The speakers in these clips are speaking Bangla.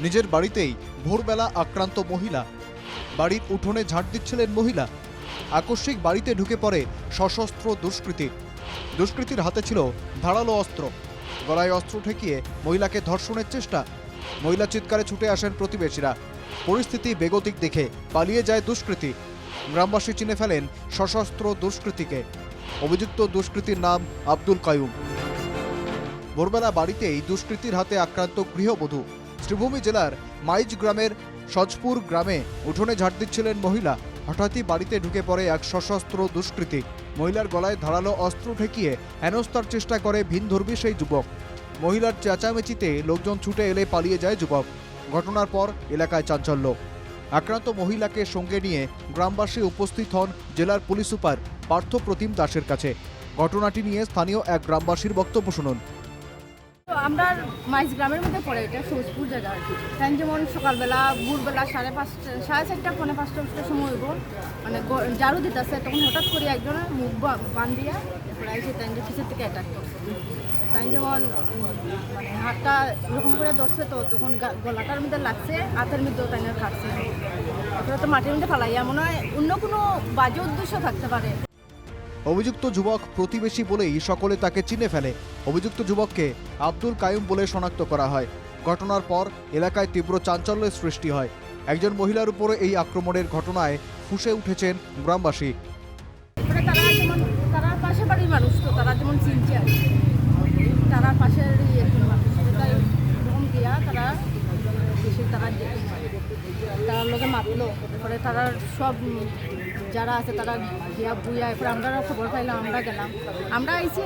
নিজের বাড়িতেই ভোরবেলা আক্রান্ত মহিলা, বাড়ির উঠোনে ঝাড় দিচ্ছিলেন মহিলা। আকস্মিক বাড়িতে ঢুকে পড়ে সশস্ত্র দুষ্কৃতী। দুষ্কৃতীর হাতে ছিল ধারালো অস্ত্র। গলায় অস্ত্র ঠেকিয়ে মহিলাকে ধর্ষণের চেষ্টা। মহিলা চিৎকারে ছুটে আসেন প্রতিবেশীরা। পরিস্থিতি বেগতিক দেখে পালিয়ে যায় দুষ্কৃতী। গ্রামবাসী চিনে ফেলেন সশস্ত্র দুষ্কৃতীকে। অভিযুক্ত দুষ্কৃতীর নাম আব্দুল কাইয়ুম। ভোরবেলা বাড়িতেই দুষ্কৃতীর হাতে আক্রান্ত গৃহবধূ। শ্রীভূমি জেলার মাইজ গ্রামের সজপুর গ্রামে উঠোনে ঝাড় দিচ্ছিলেন মহিলা। হঠাৎই বাড়িতে ঢুকে পড়ে এক সশস্ত্র দুষ্কৃতী। মহিলার গলায় ধারালো অস্ত্র ঠেকিয়ে হেনস্থার চেষ্টা করে ভিনধর্মী সেই যুবক। মহিলার চেঁচামেচিতে লোকজন ছুটে এলে পালিয়ে যায় যুবক। ঘটনার পর এলাকায় চাঞ্চল্য। আক্রান্ত মহিলাকে সঙ্গে নিয়ে গ্রামবাসী উপস্থিত হন জেলার পুলিশ সুপার পার্থ প্রতিম দাসের কাছে। ঘটনাটি নিয়ে স্থানীয় এক গ্রামবাসীর বক্তব্য শুনুন। আমরা মাইজ গ্রামের মধ্যে পড়ে, এটা সজপুর জায়গা আর কি। তাই যেমন সকালবেলা ভোরবেলা 4:30 পৌনে 5টার সময় হইব, মানে ঝাড়ু দিতেছে, তখন হঠাৎ করে একজনের মুখ বান দিয়া এরপরে এসে তাই যে পিছের থেকে অ্যাটাক করছে। তাই যেমন মানে হাতটা এরকম করে ধরছে, তো তখন গলাটার মধ্যে লাগছে, হাতের মধ্যেও তাই খাটছে। তারপরে তো মাটির মধ্যে ফালাই, মনে হয় অন্য কোনো বাজে উদ্দেশ্য থাকতে পারে। অভিযুক্ত যুবক প্রতিবেশী বলেই সকলে তাকে চিনে ফেলে। অভিযুক্ত যুবককে আব্দুল কাইয়ুম বলে শনাক্ত করা হয়। ঘটনার পর এলাকায় তীব্র চাঞ্চল্যের সৃষ্টি হয়। একজন মহিলার উপরে এই আক্রমণের ঘটনায় ফুঁসে উঠেছেন গ্রামবাসী। তারা পাশে বাড়ির মানুষ, তো তারা যেমন চিনছে আর কি, তারা পাশের একজন মানুষ, তাই যখন গিয়া তারা এসে তারা লোকে মাতলো। তারপরে তারা সব যারা আছে তারা গিয়া বুইয়া, এরপরে আমরা খবর পাইলাম, আমরা গেলাম। আমরা এসে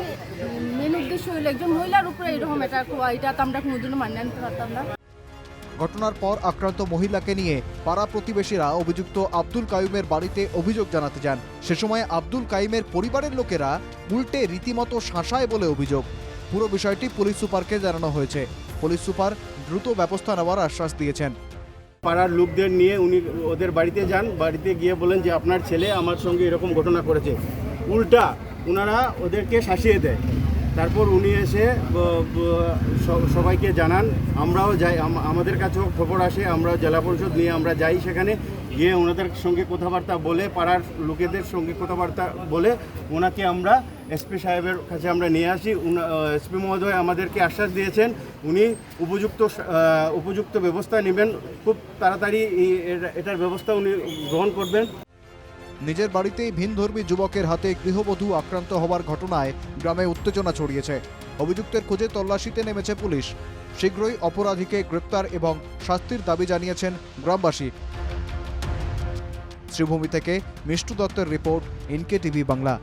মেন উদ্দেশ্য হইলো একজন মহিলার উপরে এরকম এটা কোয়া, এটা তো আমরা কোনোদিনও মানিয়ে নিতে পারতাম না। ঘটনার পর আক্রান্ত মহিলাকে নিয়ে পাড়া প্রতিবেশীরা অভিযুক্ত আব্দুল কাইয়ুমের বাড়িতে অভিযোগ জানাতে যান। সে সময় আব্দুল কাইয়ুমের পরিবারের লোকেরা উল্টে রীতিমতো শাসায় বলে অভিযোগ। পুরো বিষয়টি পুলিশ সুপারকে জানানো হয়েছে। পুলিশ সুপার দ্রুত ব্যবস্থা নেওয়ার আশ্বাস দিয়েছেন। পাড়ার লোকদের নিয়ে উনি ওদের বাড়িতে যান, বাড়িতে গিয়ে বলেন যে আপনার ছেলে আমার সঙ্গে এরকম ঘটনা করেছে। উল্টা ওনারা ওদেরকে শাসিয়ে দেয়। তারপর উনি এসে সবাইকে জানান, আমরাও যাই, আমাদের কাছেও খবর আসে, আমরা জেলা পরিষদ নিয়ে আমরা যাই, সেখানে গিয়ে ওনাদের সঙ্গে কথাবার্তা বলে, পাড়ার লোকেদের সঙ্গে কথাবার্তা বলে ওনাকে আমরা এসপি সাহেবের কাছে আমরা নিয়ে আসি। এসপি মহোদয় আমাদেরকে আশ্বাস দিয়েছেন উনি উপযুক্ত ব্যবস্থা নেবেন, খুব তাড়াতাড়ি এটার ব্যবস্থা উনি গ্রহণ করবেন। নিজের বাড়িতেই ভিনধর্মী যুবকের হাতে গৃহবধূ আক্রান্ত হওয়ার ঘটনায় গ্রামে উত্তেজনা ছড়িয়েছে। অভিযুক্তের খোঁজে তল্লাশিতে নেমেছে পুলিশ। শীঘ্রই অপরাধীকে গ্রেপ্তার এবং শাস্তির দাবি জানিয়েছেন গ্রামবাসী। শ্রীভূমি থেকে মিষ্টু দত্তের রিপোর্ট, NK TV বাংলা।